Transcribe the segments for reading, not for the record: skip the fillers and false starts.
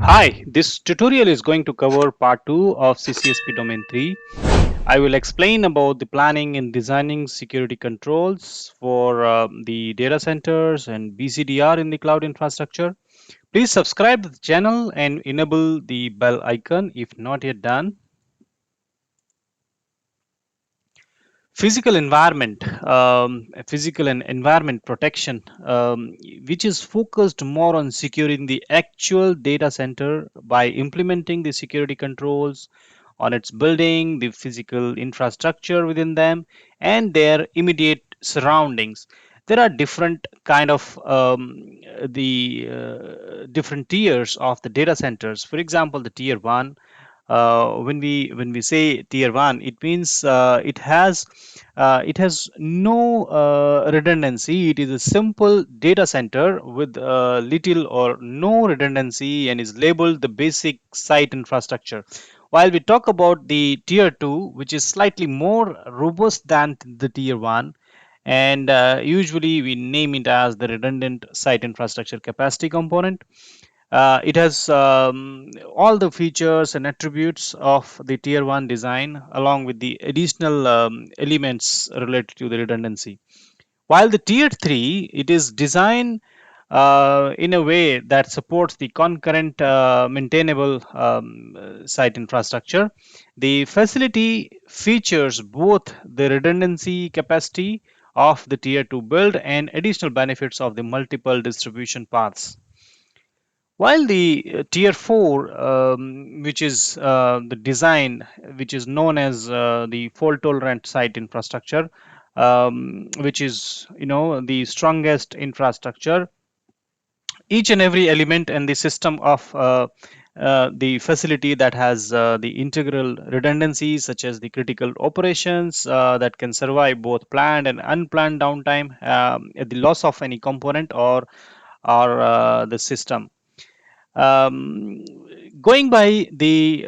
Hi, this tutorial is going to cover part 2 of CCSP Domain 3. I will explain about the planning and designing security controls for the data centers and BCDR in the cloud infrastructure. Please subscribe to the channel and enable the bell icon if not yet done. Physical and environment protection, which is focused more on securing the actual data center by implementing the security controls on its building, the physical infrastructure within them, and their immediate surroundings. There are different kind of the different tiers of the data centers. For example, the tier one, when we say tier one, it means it has no redundancy. It is a simple data center with little or no redundancy and is labeled the basic site infrastructure. While we talk about the tier 2, which is slightly more robust than the tier 1, and usually we name it as the redundant site infrastructure capacity component. It has all the features and attributes of the tier 1 design along with the additional elements related to the redundancy. While the tier 3, it is designed in a way that supports the concurrent maintainable site infrastructure. The facility features both the redundancy capacity of the tier 2 build and additional benefits of the multiple distribution paths. While the tier 4, which is the design, which is known as the fault tolerant site infrastructure, which is the strongest infrastructure, each and every element and the system of the facility that has the integral redundancies such as the critical operations that can survive both planned and unplanned downtime at the loss of any component or the system. um, going by the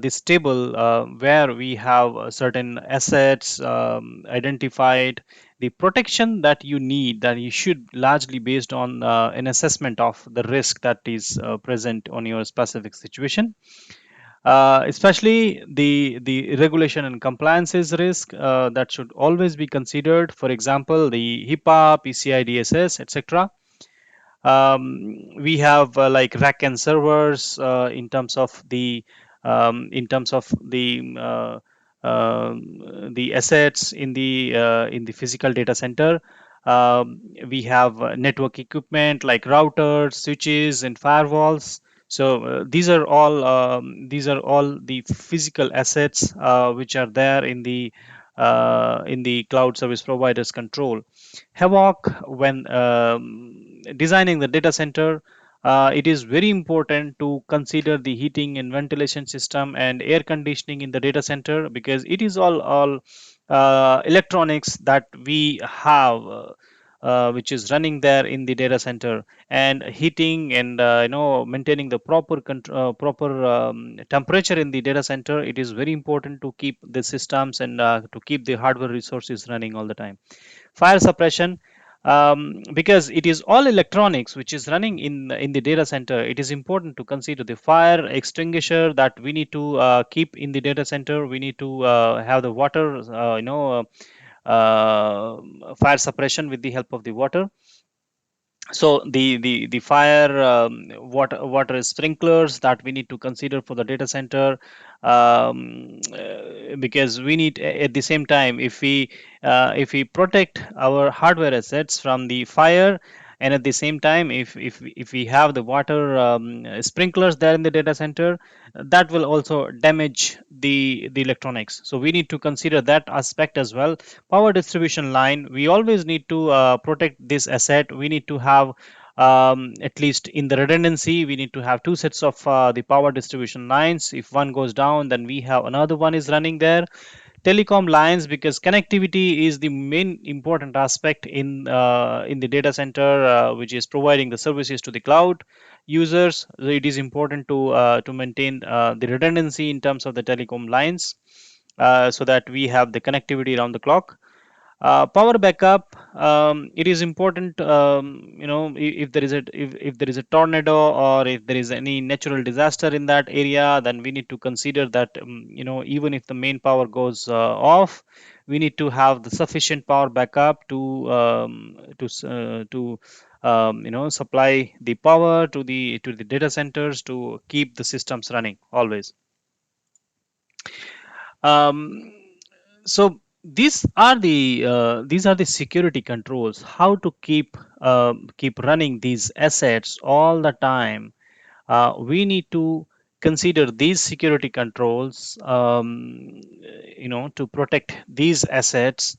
this table where we have certain assets identified, the protection that you need, that you should largely based on an assessment of the risk that is present on your specific situation, especially the regulation and compliances risk that should always be considered. For example, the HIPAA, PCI DSS, etc. We have like rack and servers in terms of the assets in the physical data center. We have network equipment like routers, switches, and firewalls. So these are all the physical assets which are there in the cloud service providers control. Havoc, when designing the data center, it is very important to consider the heating and ventilation system and air conditioning in the data center, because it is all electronics that we have, which is running there in the data center, and heating and maintaining the proper temperature in the data center. It is very important to keep the systems and to keep the hardware resources running all the time. Fire suppression, because it is all electronics which is running in the data center, it is important to consider the fire extinguisher that we need to keep in the data center. We need to have the water, fire suppression with the help of the water. So the fire, water sprinklers that we need to consider for the data center, because we need at the same time, if we protect our hardware assets from the fire, and at the same time if we have the water sprinklers there in the data center, that will also damage the electronics. So we need to consider that aspect as well. Power distribution line, we always need to protect this asset. We need to have, at least in the redundancy, we need to have two sets of the power distribution lines. If one goes down, then we have another one is running there. Telecom lines, because connectivity is the main important aspect in the data center, which is providing the services to the cloud users. So it is important to maintain the redundancy in terms of the telecom lines, so that we have the connectivity around the clock. Power backup. It is important. If there is if there is a tornado or if there is any natural disaster in that area, then we need to consider that even if the main power goes off, we need to have the sufficient power backup to supply the power to the data centers to keep the systems running always. Um, so these are the security controls. How to keep running these assets all the time. We need to consider these security controls, to protect these assets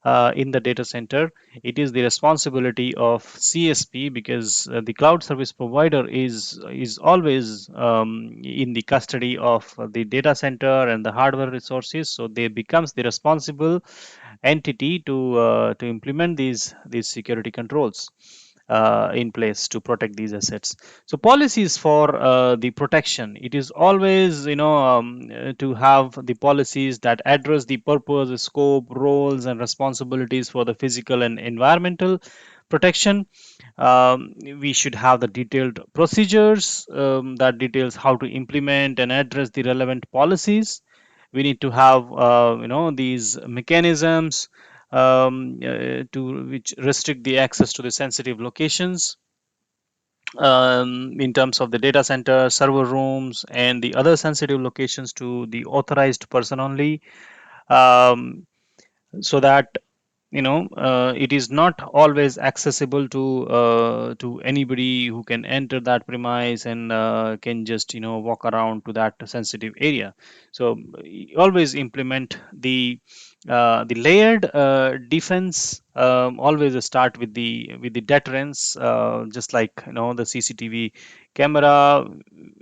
in the data center. It is the responsibility of CSP because the cloud service provider is always in the custody of the data center and the hardware resources. So they becomes the responsible entity to implement these security controls in place to protect these assets. So policies for the protection, it is always to have the policies that address the purpose, scope, roles and responsibilities for the physical and environmental protection. We should have the detailed procedures that details how to implement and address the relevant policies. We need to have these mechanisms to which restrict the access to the sensitive locations in terms of the data center, server rooms, and the other sensitive locations to the authorized person only, um, so that it is not always accessible to anybody who can enter that premise and can just walk around to that sensitive area. So always implement the layered defense. Always start with the deterrence, just like the CCTV camera.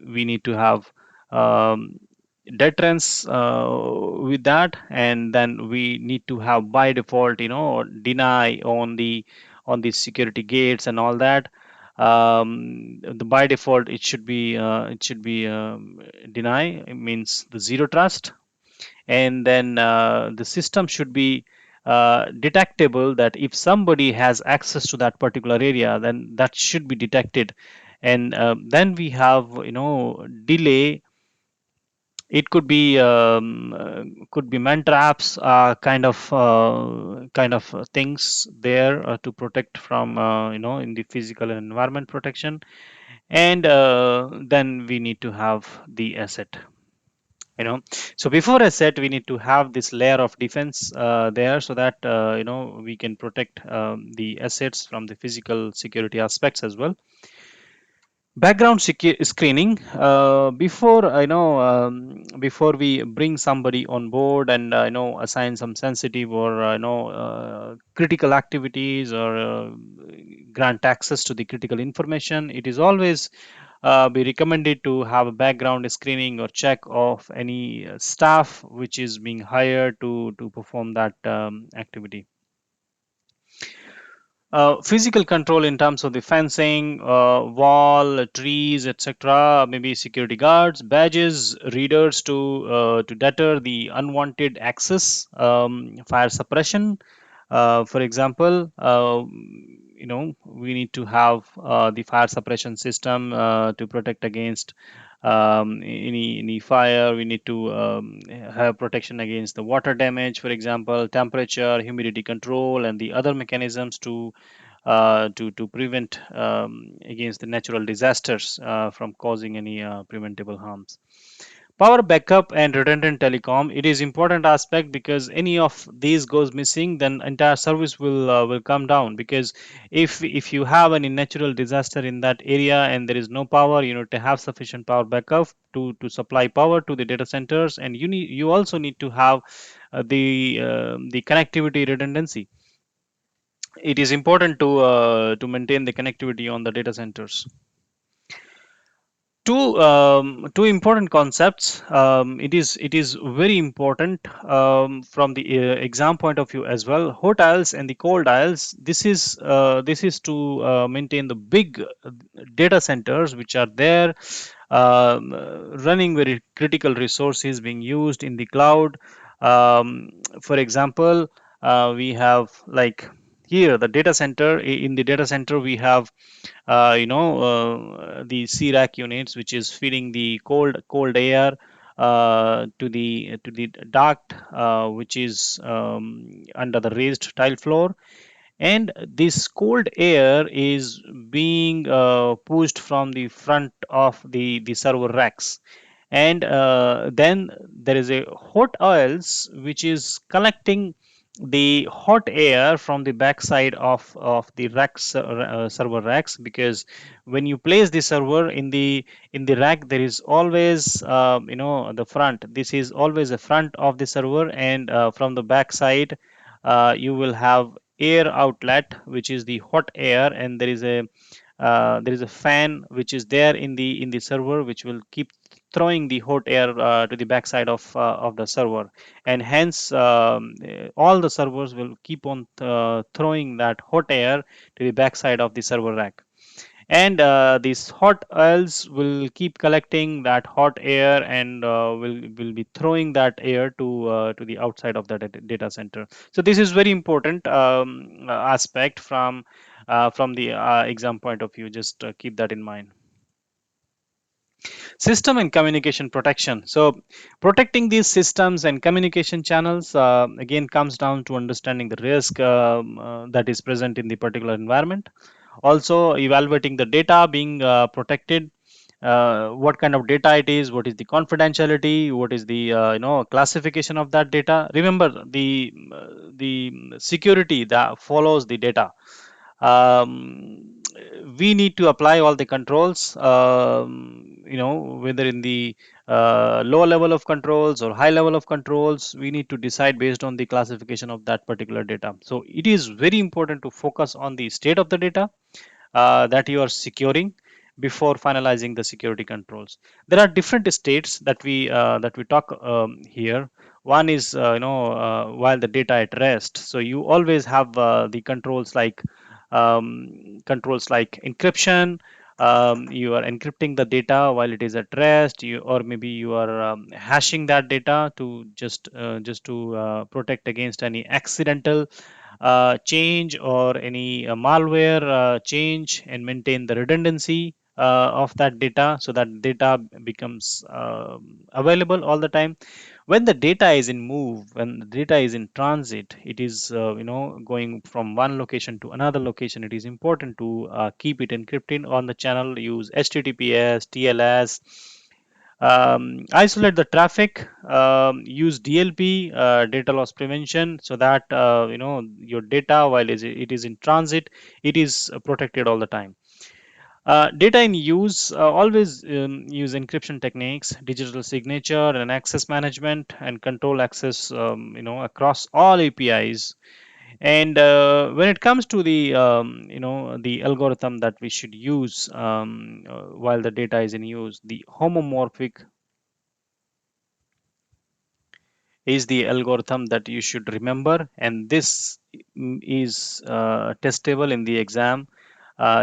We need to have deterrence with that, and then we need to have by default deny on the security gates and all that. The by default it should be deny. It means the zero trust, and then the system should be detectable, that if somebody has access to that particular area, then that should be detected. And then we have delay. It could be man traps, kind of things there to protect from in the physical and environment protection. And then we need to have the asset. So before asset, we need to have this layer of defense there, so that we can protect the assets from the physical security aspects as well. Background screening, before before we bring somebody on board and assign some sensitive or critical activities, or grant access to the critical information, it is always be recommended to have a background screening or check of any staff which is being hired to perform that activity. Physical control in terms of the fencing, wall, trees, etc. Maybe security guards, badges, readers to deter the unwanted access, fire suppression. For example, we need to have the fire suppression system to protect against any fire. We need to have protection against the water damage, for example, temperature, humidity control, and the other mechanisms to prevent against the natural disasters from causing any preventable harms. Power backup and redundant telecom, it is important aspect, because any of these goes missing, then entire service will come down. Because if you have any natural disaster in that area and there is no power, you need to have sufficient power backup to supply power to the data centers. And you also need to have the connectivity redundancy. It is important to maintain the connectivity on the data centers. Two important concepts. It is very important from the exam point of view as well. Hot aisles and the cold aisles. This is to maintain the big data centers which are there, running very critical resources being used in the cloud. For example, We have like here the data center. In the data center, we have the C-rack units, which is feeding the cold air to the duct, which is under the raised tile floor, and this cold air is being pushed from the front of the server racks, and then there is a hot oils which is collecting the hot air from the backside of the server racks, because when you place the server in the rack, there is always the front. This is always the front of the server, and from the backside you will have air outlet, which is the hot air, and there is a fan which is there in the server, which will keep throwing the hot air to the backside of the server, and hence all the servers will keep on throwing that hot air to the backside of the server rack, and these hot oils will keep collecting that hot air, and will be throwing that air to the outside of the data center. So this is very important aspect from the exam point of view. Just keep that in mind. System and communication protection. So protecting these systems and communication channels again comes down to understanding the risk that is present in the particular environment. Also evaluating the data being protected, what kind of data it is, what is the confidentiality, what is the classification of that data. Remember the security that follows the data. We need to apply all the controls, whether in the low level of controls or high level of controls. We need to decide based on the classification of that particular data. So it is very important to focus on the state of the data that you are securing before finalizing the security controls. There are different states that we talk here. One is while the data at rest. So you always have the controls like encryption. You are encrypting the data while it is at rest. Or maybe you are hashing that data to just to protect against any accidental change or any malware change, and maintain the redundancy of that data, so that data becomes available all the time. When the data is in move, when the data is in transit, it is going from one location to another location, it is important to keep it encrypted on the channel. Use https, tls, isolate the traffic, use DLP, data loss prevention, so that your data, while it is in transit, it is protected all the time. Data in use, always use encryption techniques, digital signature, and access management, and control access across all APIs. And when it comes to the algorithm that we should use while the data is in use, the homomorphic is the algorithm that you should remember, and this is testable in the exam.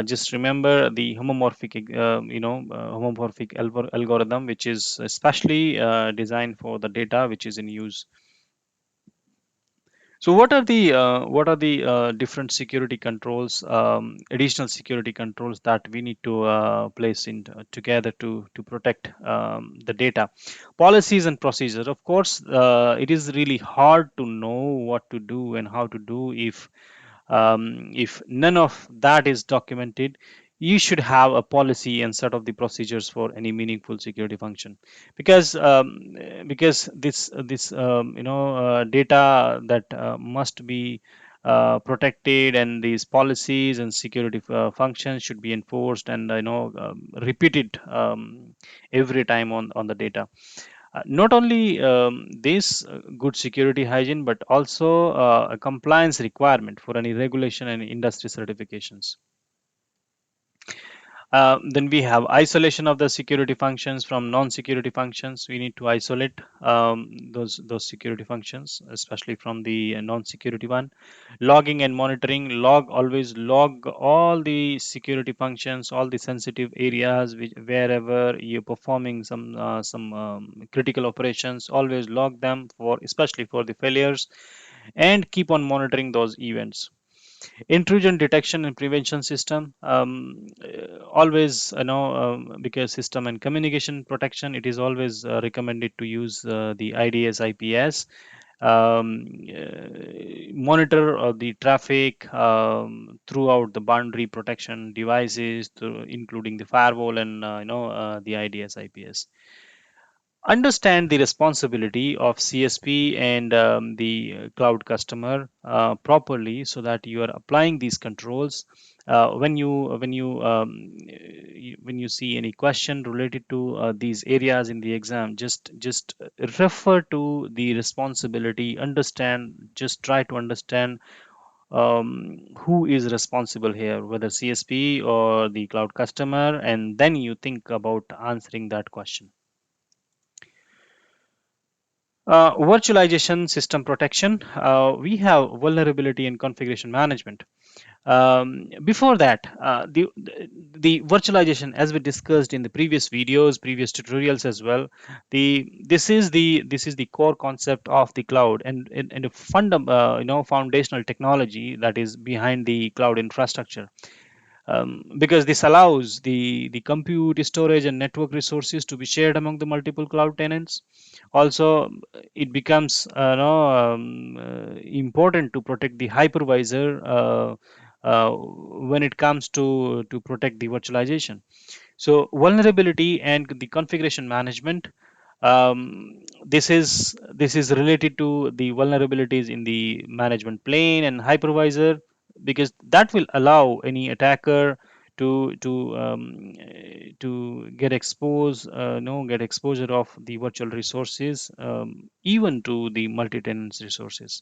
Just remember the homomorphic algorithm, which is especially designed for the data which is in use. So what are the different security controls, additional security controls that we need to place in together to protect the data? Policies and procedures. Of course, it is really hard to know what to do and how to do if none of that is documented. You should have a policy and set of the procedures for any meaningful security function, because this data that must be protected, and these policies and security functions should be enforced and repeated every time on the data. Not only this good security hygiene, but also a compliance requirement for any regulation and industry certifications. Then we have isolation of the security functions from non-security functions. We need to isolate those security functions, especially from the non-security one. Logging and monitoring. Always log all the security functions, all the sensitive areas, wherever you're performing some critical operations. Always log them, for especially for the failures. and keep on monitoring those events. Intrusion detection and prevention system, always, because system and communication protection, it is always recommended to use the IDS IPS. Monitor the traffic throughout the boundary protection devices, including the firewall and the IDS IPS. Understand the responsibility of CSP and the cloud customer properly, so that you are applying these controls. When you see any question related to these areas in the exam, just refer to the responsibility. Understand, just try to understand who is responsible here, whether CSP or the cloud customer, and then you think about answering that question. Virtualization system protection. We have vulnerability and configuration management. Before that, the virtualization, as we discussed in the previous videos, previous tutorials as well, this is the core concept of the cloud, and a foundational technology that is behind the cloud infrastructure, because this allows the compute, storage, and network resources to be shared among the multiple cloud tenants. Also, it becomes important to protect the hypervisor when it comes to protect the virtualization. So vulnerability and the configuration management, this is related to the vulnerabilities in the management plane and hypervisor, because that will allow any attacker to get exposed no get exposure of the virtual resources, even to the multi-tenant resources.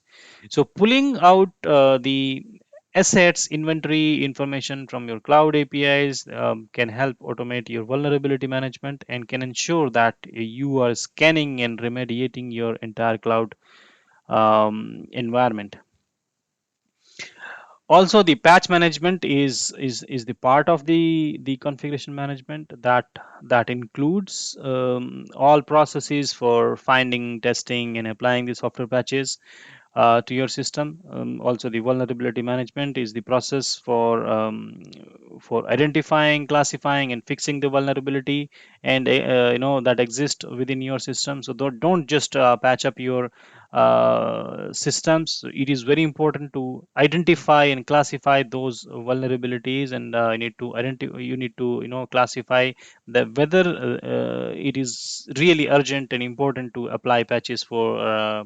So pulling out the assets inventory information from your cloud APIs can help automate your vulnerability management, and can ensure that you are scanning and remediating your entire cloud environment. Also, the patch management is the part of the configuration management, that includes all processes for finding, testing, and applying the software patches to your system. Also, the vulnerability management is the process for identifying, classifying, and fixing the vulnerability, and that exist within your system. So don't just patch up your systems. It is very important to identify and classify those vulnerabilities, and you need to classify the whether it is really urgent and important to apply patches for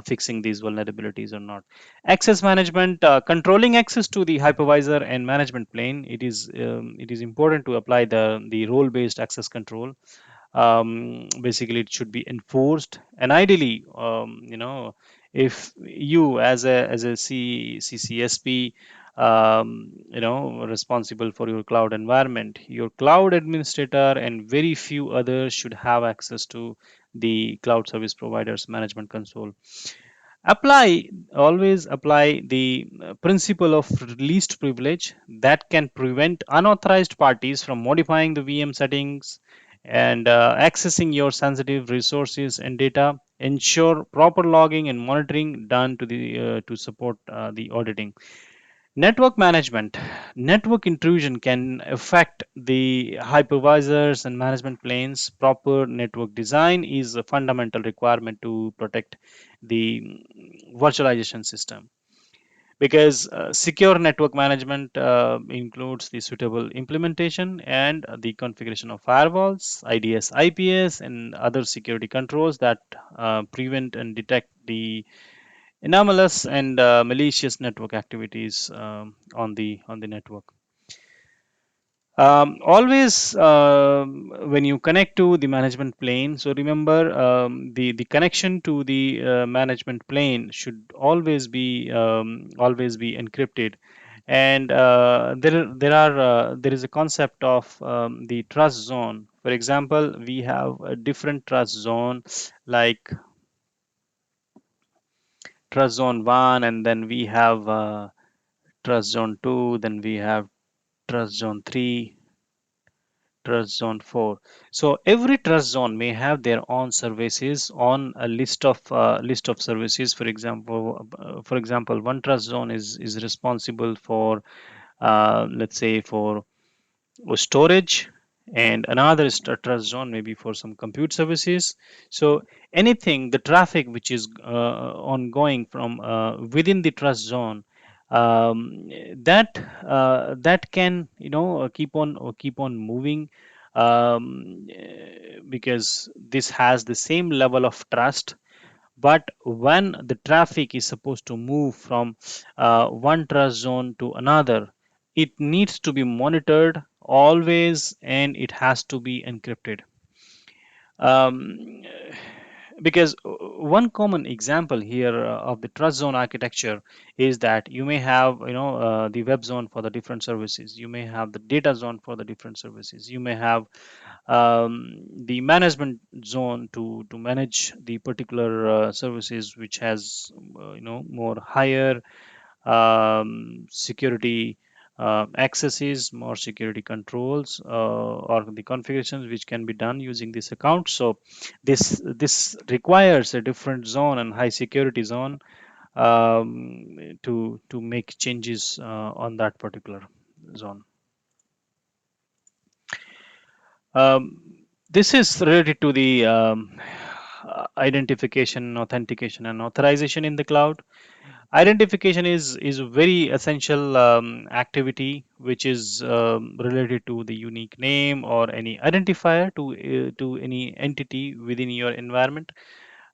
fixing these vulnerabilities or not. Access management, controlling access to the hypervisor and management plane. It is important to apply the role based access control. Basically, it should be enforced, and ideally, if you as a CCSP, responsible for your cloud environment, your cloud administrator and very few others should have access to the cloud service providers management console. Always apply the principle of least privilege, that can prevent unauthorized parties from modifying the VM settings and accessing your sensitive resources and data. Ensure proper logging and monitoring done to support the auditing. Network management. Network intrusion can affect the hypervisors and management planes. Proper network design is a fundamental requirement to protect the virtualization system, because secure network management includes the suitable implementation and the configuration of firewalls, IDS, IPS, and other security controls that prevent and detect the anomalous and malicious network activities on the network. Always, when you connect to the management plane, so remember, the connection to the management plane should always be encrypted. And there is a concept of the trust zone. For example, we have a different trust zone, like trust zone 1, and then we have trust zone 2, then we have trust zone 3, Trust Zone 4. So every trust zone may have their own services on a list of services. For example, one trust zone is responsible for, let's say, for storage, and another is a trust zone maybe for some compute services. So anything, the traffic which is ongoing from within the trust zone, that can, keep on moving, because this has the same level of trust. But when the traffic is supposed to move from one trust zone to another, it needs to be monitored always, and it has to be encrypted. Um, because one common example here of the trust zone architecture is that you may have, the web zone for the different services, you may have the data zone for the different services, you may have the management zone to manage the particular services which has, more higher security accesses, more security controls, or the configurations which can be done using this account. So this requires a different zone and high security zone to make changes on that particular zone. This is related to the identification, authentication, and authorization in the cloud. Identification is a very essential activity which is related to the unique name or any identifier to any entity within your environment.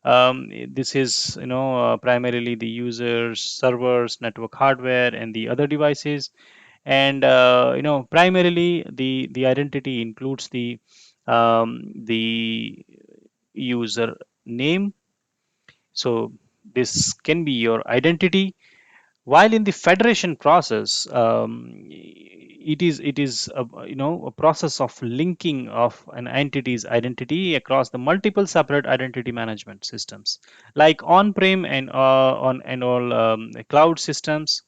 This is, primarily the users, servers, network hardware, and the other devices. And primarily the identity includes the user name. So this can be your identity, while in the federation process, it is a process of linking of an entity's identity across the multiple separate identity management systems, like on-prem and on and all cloud systems.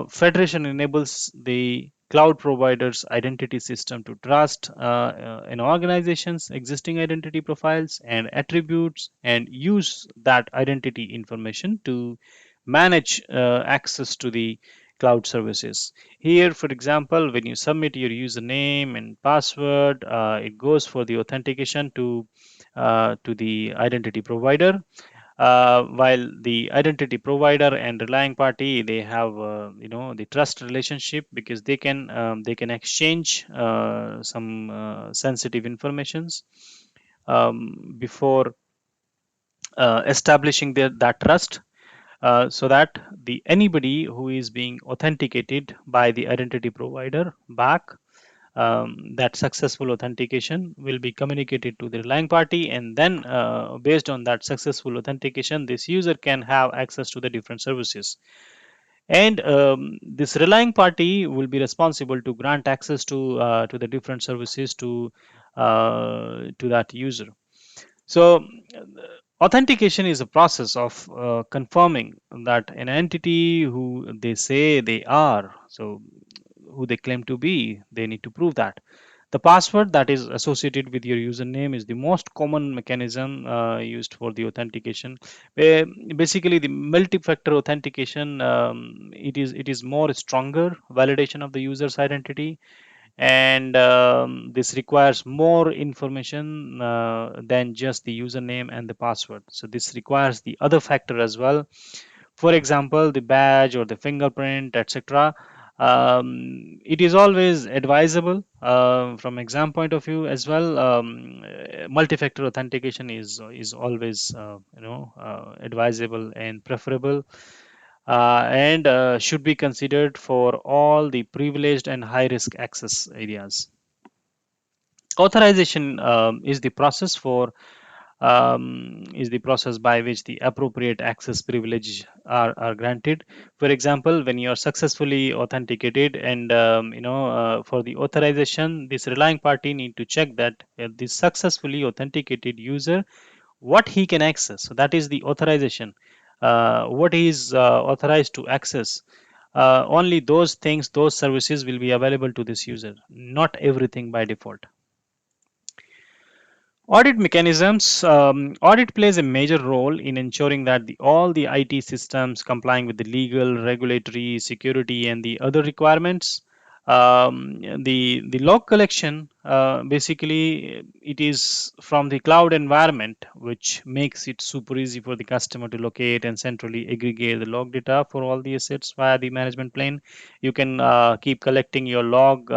Federation enables the cloud provider's identity system to trust an organization's existing identity profiles and attributes, and use that identity information to manage access to the cloud services. Here, for example, when you submit your username and password, it goes for the authentication to the identity provider, while the identity provider and relying party, they have, the trust relationship, because they can exchange some sensitive informations before establishing that trust, so that the anybody who is being authenticated by the identity provider back, that successful authentication will be communicated to the relying party, and then based on that successful authentication, this user can have access to the different services. And this relying party will be responsible to grant access to the different services to that user. So authentication is a process of confirming that an entity who they say they are, so who they claim to be, they need to prove that. The password that is associated with your username is the most common mechanism used for the authentication. Basically, the multi-factor authentication, it is more stronger validation of the user's identity, and this requires more information than just the username and the password. So this requires the other factor as well, for example the badge or the fingerprint, etc. It is always advisable from exam point of view as well. Multi-factor authentication is always advisable and preferable, and should be considered for all the privileged and high risk access areas. Authorization is the process by which the appropriate access privilege are granted. For example, when you are successfully authenticated, and for the authorization, this relying party need to check that the successfully authenticated user, what he can access. So that is the authorization. What he is authorized to access. only those things, those services will be available to this user, not everything by default. Audit mechanisms. Audit plays a major role in ensuring that all the IT systems complying with the legal, regulatory, security, and the other requirements. The log collection, basically it is from the cloud environment, which makes it super easy for the customer to locate and centrally aggregate the log data for all the assets via the management plane. You can keep collecting your log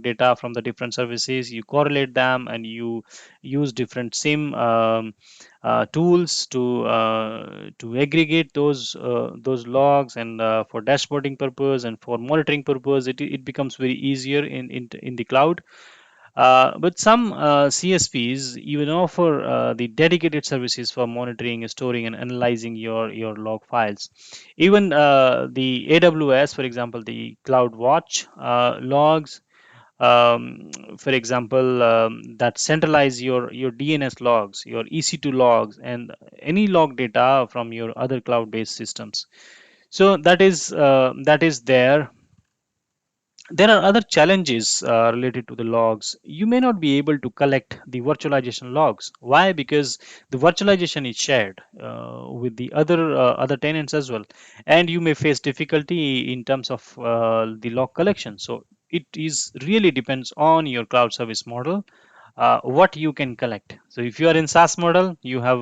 data from the different services. You correlate them and you use different SIM tools to aggregate those logs, and for dashboarding purpose and for monitoring purpose, it becomes very easier in the cloud. But some CSPs even offer the dedicated services for monitoring, storing, and analyzing your log files. Even the AWS, for example, the CloudWatch logs, for example, that centralize your DNS logs, your EC2 logs, and any log data from your other cloud-based systems. So that is there. There are other challenges related to the logs. You may not be able to collect the virtualization logs. Why? Because the virtualization is shared with the other tenants as well, and you may face difficulty in terms of the log collection. So it is really depends on your cloud service model, what you can collect. So if you are in SaaS model, you have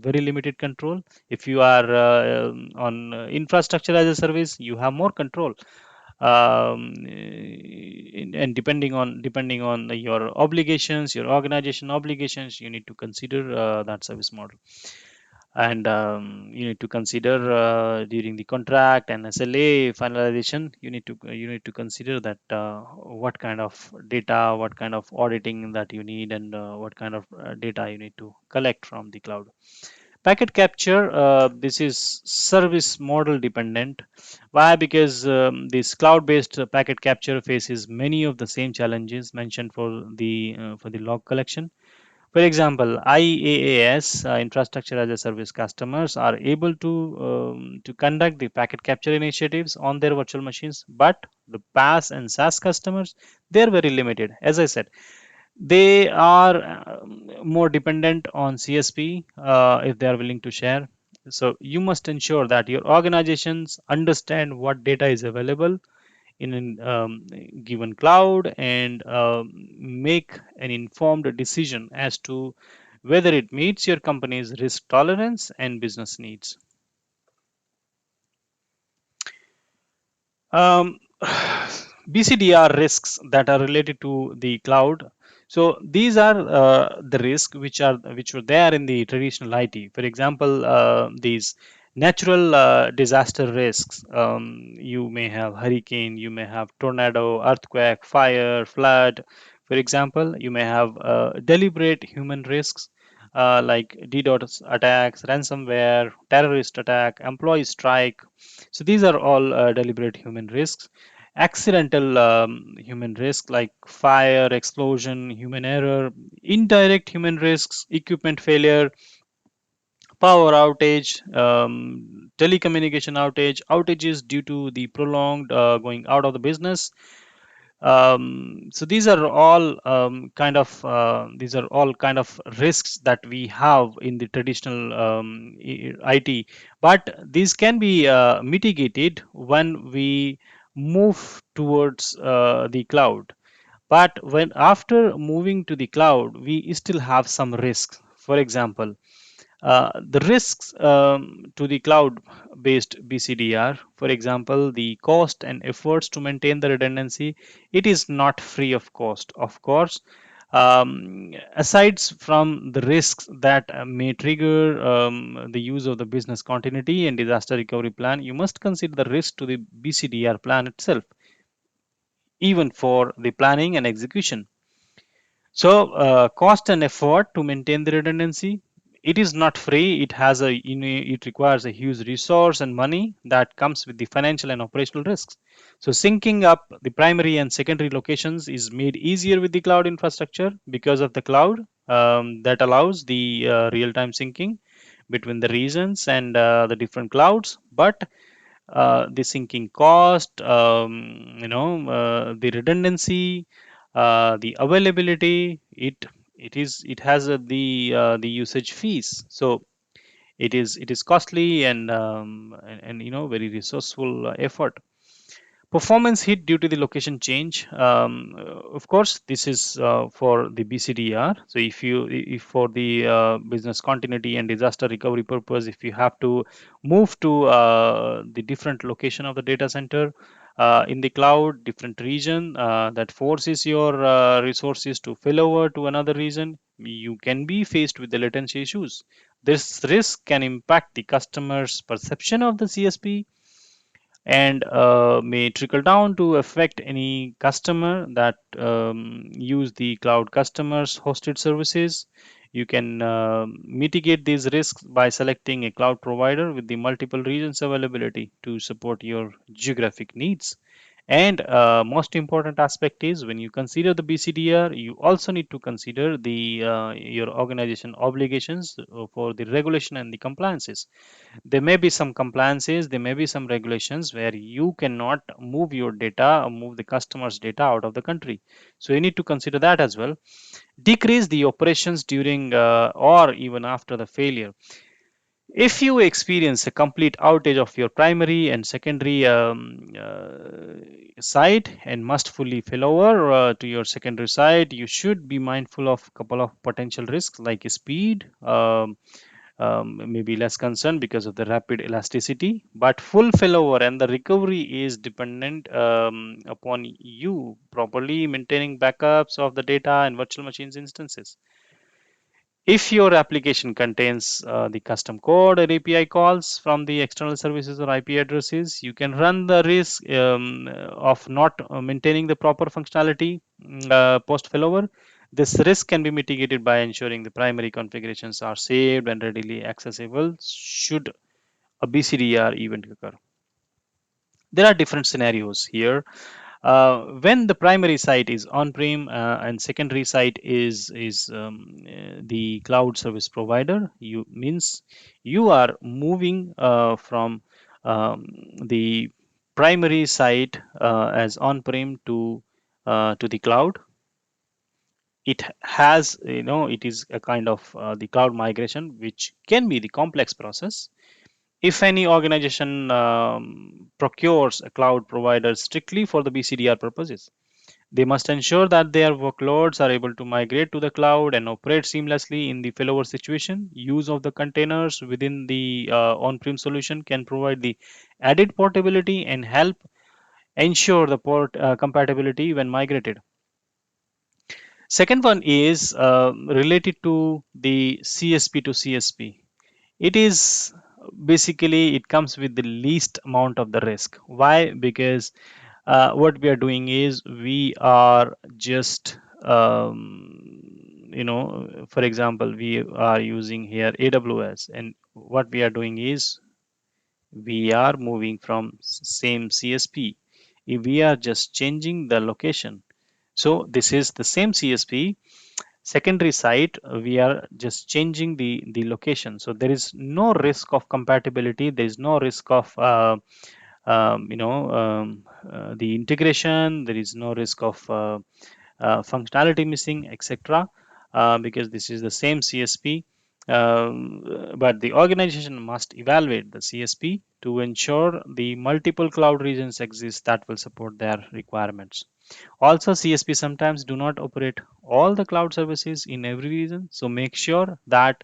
very limited control. If you are on infrastructure as a service, you have more control. And depending on your obligations, your organization obligations, you need to consider that service model. And you need to consider during the contract and SLA finalization, you need to consider that what kind of data, what kind of auditing that you need, and what kind of data you need to collect from the cloud. Packet capture, this is service model dependent. Why? Because this cloud-based packet capture faces many of the same challenges mentioned for the log collection. For example, IaaS, infrastructure as a service customers, are able to conduct the packet capture initiatives on their virtual machines, but the PaaS and SaaS customers, they're very limited. As I said, they are more dependent on CSP if they are willing to share. So you must ensure that your organizations understand what data is available in a given cloud, and make an informed decision as to whether it meets your company's risk tolerance and business needs. Um, BCDR risks that are related to the cloud. So these are the risks which were there in the traditional IT. For example, these natural disaster risks. You may have hurricane, you may have tornado, earthquake, fire, flood. For example, you may have deliberate human risks. Like DDoS attacks, ransomware, terrorist attack, employee strike. So these are all deliberate human risks. Accidental human risk like fire, explosion, human error, indirect human risks, equipment failure, power outage, telecommunication outage, outages due to the prolonged going out of the business. So these are all kind of risks that we have in the traditional IT, but these can be mitigated when we move towards the cloud. But when after moving to the cloud, we still have some risks. For example, the risks to the cloud based BCDR, for example, the cost and efforts to maintain the redundancy, it is not free of cost, of course. Aside from the risks that may trigger the use of the business continuity and disaster recovery plan, you must consider the risk to the BCDR plan itself, even for the planning and execution. So, cost and effort to maintain the redundancy, it is not free. It has it requires a huge resource and money that comes with the financial and operational risks. So, syncing up the primary and secondary locations is made easier with the cloud infrastructure because of the cloud that allows the real-time syncing between the regions and the different clouds. But the sinking cost, the redundancy, the availability. It has the usage fees. So it is costly and very resourceful effort. Performance hit due to the location change. Of course, this is for the BCDR. So if for the business continuity and disaster recovery purpose, if you have to move to the different location of the data center in the cloud, different region, that forces your resources to fill over to another region, you can be faced with the latency issues. This risk can impact the customer's perception of the CSP and may trickle down to affect any customer that use the cloud customers hosted services. You can mitigate these risks by selecting a cloud provider with the multiple regions availability to support your geographic needs. And most important aspect is when you consider the BCDR, you also need to consider the your organization obligations for the regulation and the compliances. There may be some compliances, there may be some regulations where you cannot move your data or move the customer's data out of the country. So you need to consider that as well. Decrease the operations during or even after the failure. If you experience a complete outage of your primary and secondary site and must fully fail over to your secondary site, you should be mindful of a couple of potential risks like speed, maybe less concern because of the rapid elasticity, but full failover and the recovery is dependent upon you properly maintaining backups of the data and virtual machines instances. If your application contains the custom code or API calls from the external services or IP addresses, you can run the risk of not maintaining the proper functionality post failover. This risk can be mitigated by ensuring the primary configurations are saved and readily accessible should a BCDR event occur. There are different scenarios here. When the primary site is on-prem and secondary site is the cloud service provider, you means you are moving from the primary site as on-prem to the cloud. It has, it is a kind of the cloud migration, which can be the complex process. If any organization procures a cloud provider strictly for the BCDR purposes, they must ensure that their workloads are able to migrate to the cloud and operate seamlessly in the failover situation. Use of the containers within the on-prem solution can provide the added portability and help ensure the port compatibility when migrated. Second one is related to the CSP to CSP. It is basically it comes with the least amount of the risk. Why? Because what we are doing is we are just for example, we are using here AWS, and what we are doing is we are moving from same CSP. If we are just changing the location, so this is the same CSP. Secondary site, we are just changing the location, so there is no risk of compatibility, there is no risk of the integration, there is no risk of functionality missing, etc. Because this is the same CSP. But the organization must evaluate the CSP to ensure the multiple cloud regions exist that will support their requirements. Also, CSP sometimes do not operate all the cloud services in every region, so make sure that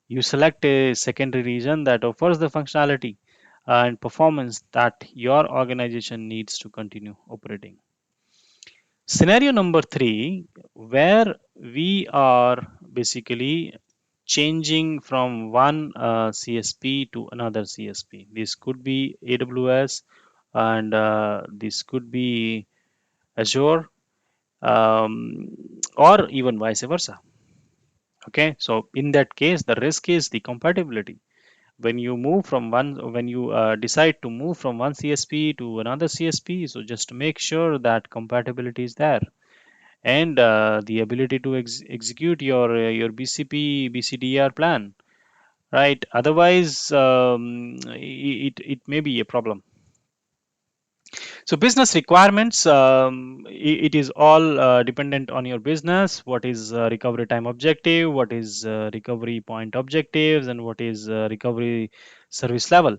you select a secondary region that offers the functionality and performance that your organization needs to continue operating. Scenario number three, where we are basically changing from one CSP to another CSP. This could be AWS and this could be Azure, or even vice versa. Okay, so in that case, the risk is the compatibility. When you decide to move from one CSP to another CSP, so just make sure that compatibility is there and the ability to execute your BCP BCDR plan, right? Otherwise, it may be a problem. So business requirements, it is all dependent on your business. What is recovery time objective? What is recovery point objectives? And what is recovery service level?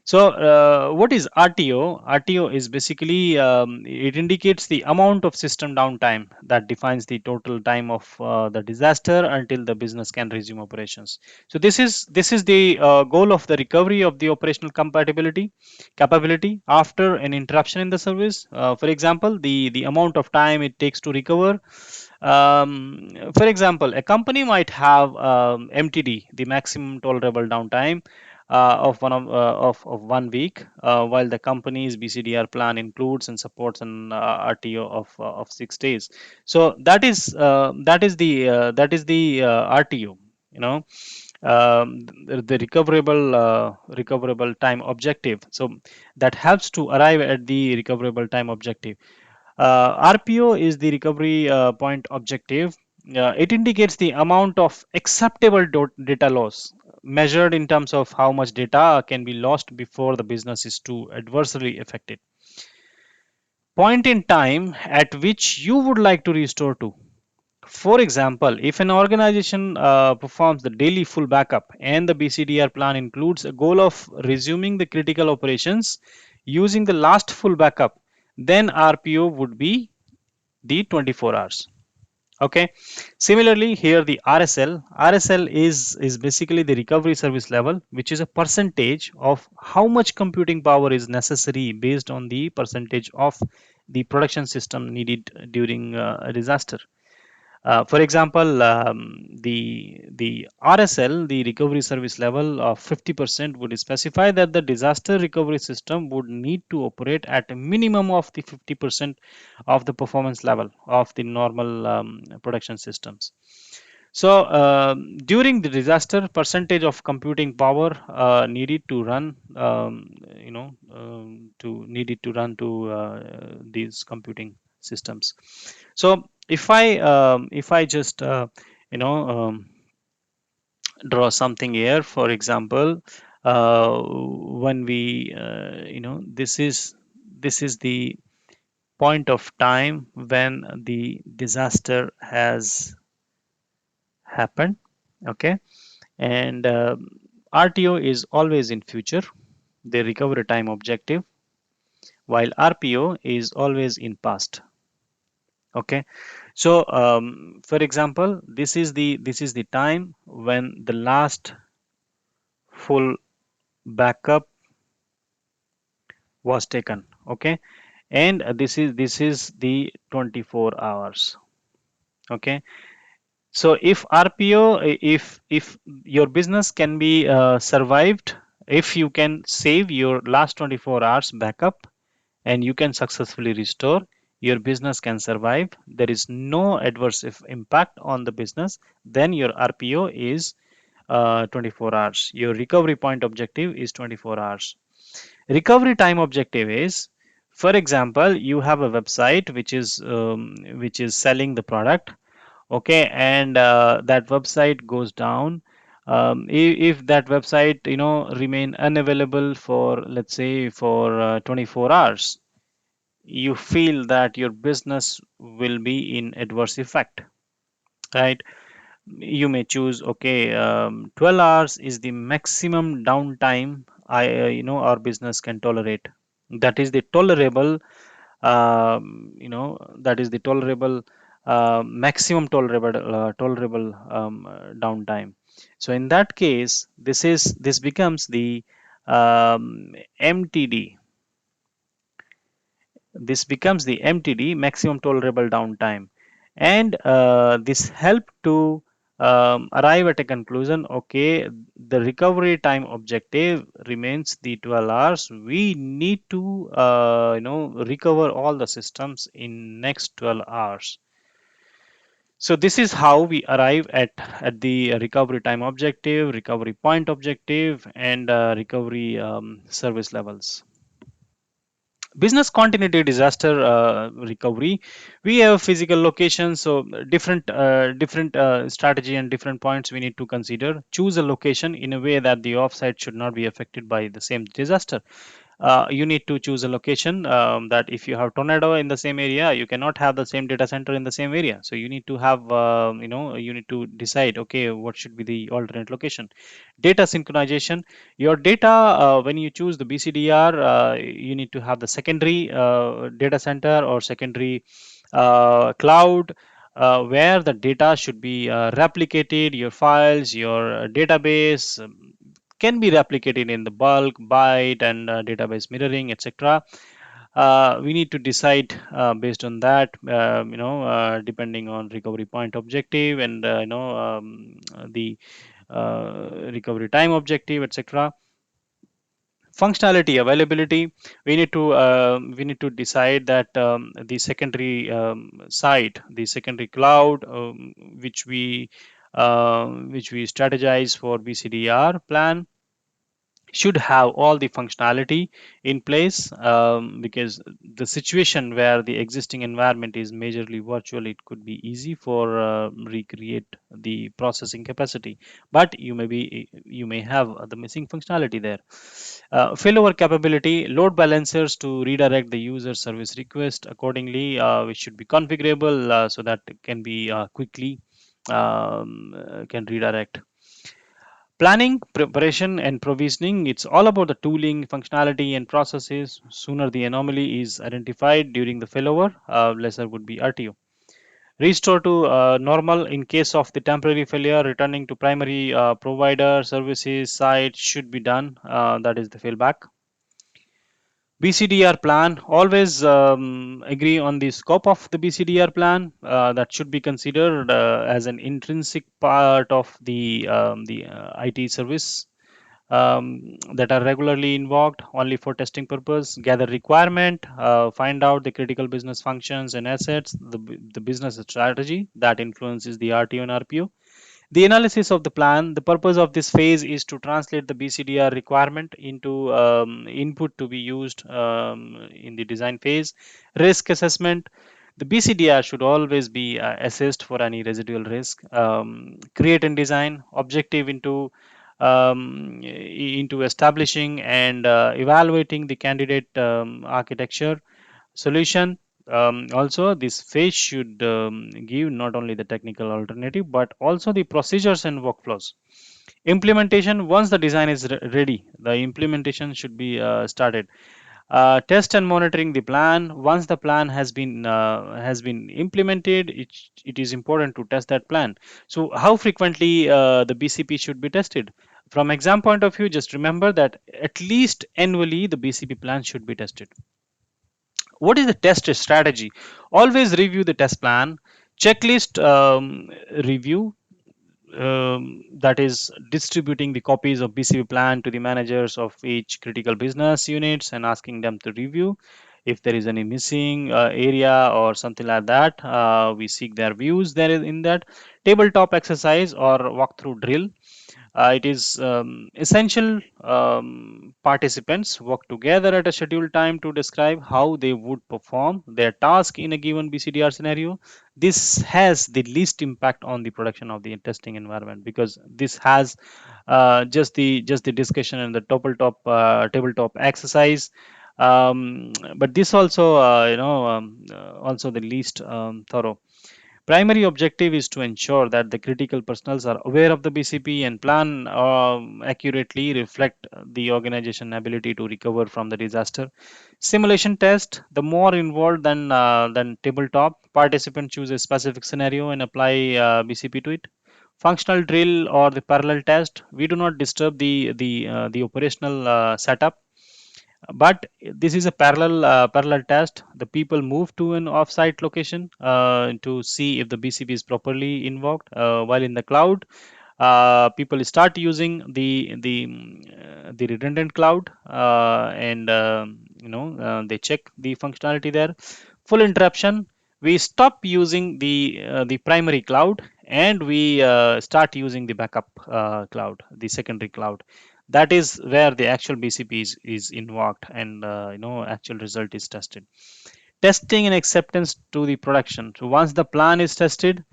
So, what is RTO? RTO is basically it indicates the amount of system downtime that defines the total time of the disaster until the business can resume operations. So, this is the goal of the recovery of the operational compatibility capability after an interruption in the service. For example, the amount of time it takes to recover. For example, a company might have MTD, the maximum tolerable downtime, of 1 week, while the company's BCDR plan includes and supports an RTO of 6 days. So that is the RTO. You know, the recoverable time objective. So that helps to arrive at the recoverable time objective. RPO is the recovery point objective. It indicates the amount of acceptable data loss measured in terms of how much data can be lost before the business is too adversely affected. Point in time at which you would like to restore to. For example, if an organization performs the daily full backup and the BCDR plan includes a goal of resuming the critical operations using the last full backup, then RPO would be the 24 hours. Okay. Similarly, here the RSL is basically the recovery service level, which is a percentage of how much computing power is necessary based on the percentage of the production system needed during a disaster. For example, the RSL, the recovery service level of 50% would specify that the disaster recovery system would need to operate at a minimum of the 50% of the performance level of the normal production systems. So during the disaster, percentage of computing power needed to run, to needed to run to these computing systems. So if I just you know um, draw something here, for example, when we this is the point of time when the disaster has happened. Okay, and RTO is always in future, the recovery time objective, while RPO is always in past. Okay, so for example, this is the time when the last full backup was taken. Okay, and this is the 24 hours. Okay, so if RPO, if your business can be survived, if you can save your last 24 hours backup and you can successfully restore, your business can survive, there is no adverse impact on the business, then your RPO is 24 hours. Your recovery point objective is 24 hours. Recovery time objective is, for example, you have a website which is selling the product. Okay, and that website goes down. If that website remain unavailable for, let's say, for 24 hours, you feel that your business will be in adverse effect, right? You may choose, okay, 12 hours is the maximum downtime our business can tolerate. That is the tolerable, that is the tolerable, maximum tolerable downtime. So in that case, this becomes the MTD. This becomes the MTD, maximum tolerable downtime, and this help to arrive at a conclusion. Okay, the recovery time objective remains the 12 hours. We need to recover all the systems in next 12 hours. So this is how we arrive at the recovery time objective, recovery point objective, and recovery service levels. Business continuity disaster recovery, we have physical locations, so different strategy and different points we need to consider. Choose a location in a way that the offsite should not be affected by the same disaster. you need to choose a location, that if you have tornado in the same area, you cannot have the same data center in the same area. So you need to have, you need to decide, okay, what should be the alternate location. Data synchronization. Your data, when you choose the BCDR, you need to have the secondary data center or secondary cloud, where the data should be replicated. Your files, your database, can be replicated in the bulk, byte, and database mirroring, etc. We need to decide based on that, depending on recovery point objective, and the recovery time objective, etc. Functionality availability. We need to decide that the secondary site, the secondary cloud, which we strategize for BCDR plan, should have all the functionality in place, because the situation where the existing environment is majorly virtual, it could be easy for recreate the processing capacity, but you may have the missing functionality there. Failover capability. Load balancers to redirect the user service request accordingly, which should be configurable, so that it can be quickly can redirect. Planning, preparation, and provisioning. It's all about the tooling, functionality, and processes. Sooner the anomaly is identified during the failover, lesser would be RTO. Restore to normal in case of the temporary failure. Returning to primary provider services site should be done. That is the failback. BCDR plan. Always agree on the scope of the BCDR plan. That should be considered as an intrinsic part of the IT service, that are regularly invoked only for testing purpose. Gather requirement, find out the critical business functions and assets, the business strategy that influences the RTO and RPO. The analysis of the plan. The purpose of this phase is to translate the BCDR requirement into input to be used in the design phase. Risk assessment. The BCDR should always be assessed for any residual risk. Create and design. Objective into establishing and evaluating the candidate architecture solution. Also, this phase should give not only the technical alternative but also the procedures and workflows. Implementation. Once the design is ready, the implementation should be started. Test and monitoring the plan. Once the plan has been implemented, it is important to test that plan. So how frequently the BCP should be tested? From exam point of view, just remember that at least annually the BCP plan should be tested. What is the test strategy? Always review the test plan. Checklist review, that is distributing the copies of BCP plan to the managers of each critical business units and asking them to review. If there is any missing area or something like that, we seek their views there in that. Tabletop exercise or walkthrough drill. It is essential participants work together at a scheduled time to describe how they would perform their task in a given BCDR scenario. This has the least impact on the production of the testing environment, because this has just the discussion and the tabletop exercise. But this also, also the least thorough. Primary objective is to ensure that the critical personnel are aware of the BCP and plan accurately reflect the organization ability to recover from the disaster. Simulation test. The more involved than tabletop, participants choose a specific scenario and apply BCP to it. Functional drill or the parallel test. We do not disturb the operational setup, but this is a parallel test. The people move to an off-site location to see if the BCP is properly invoked. While in the cloud, people start using the redundant cloud, and they check the functionality there. Full interruption. We stop using the primary cloud, and we start using the backup cloud, the secondary cloud. That is where the actual BCP is invoked, and actual result is tested. Testing and acceptance to the production. So once the plan is tested,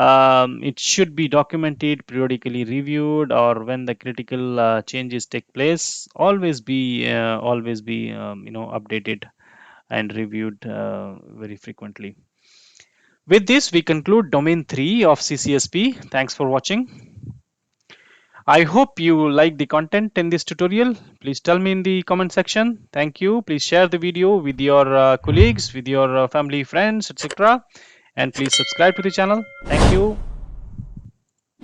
It should be documented, periodically reviewed, or when the critical changes take place, always be updated and reviewed very frequently. With this, we conclude domain 3 of CCSP. Thanks for watching. I hope you like the content in this tutorial. Please tell me in the comment section. Thank you. Please share the video with your colleagues, with your family, friends, etc. And please subscribe to the channel. Thank you.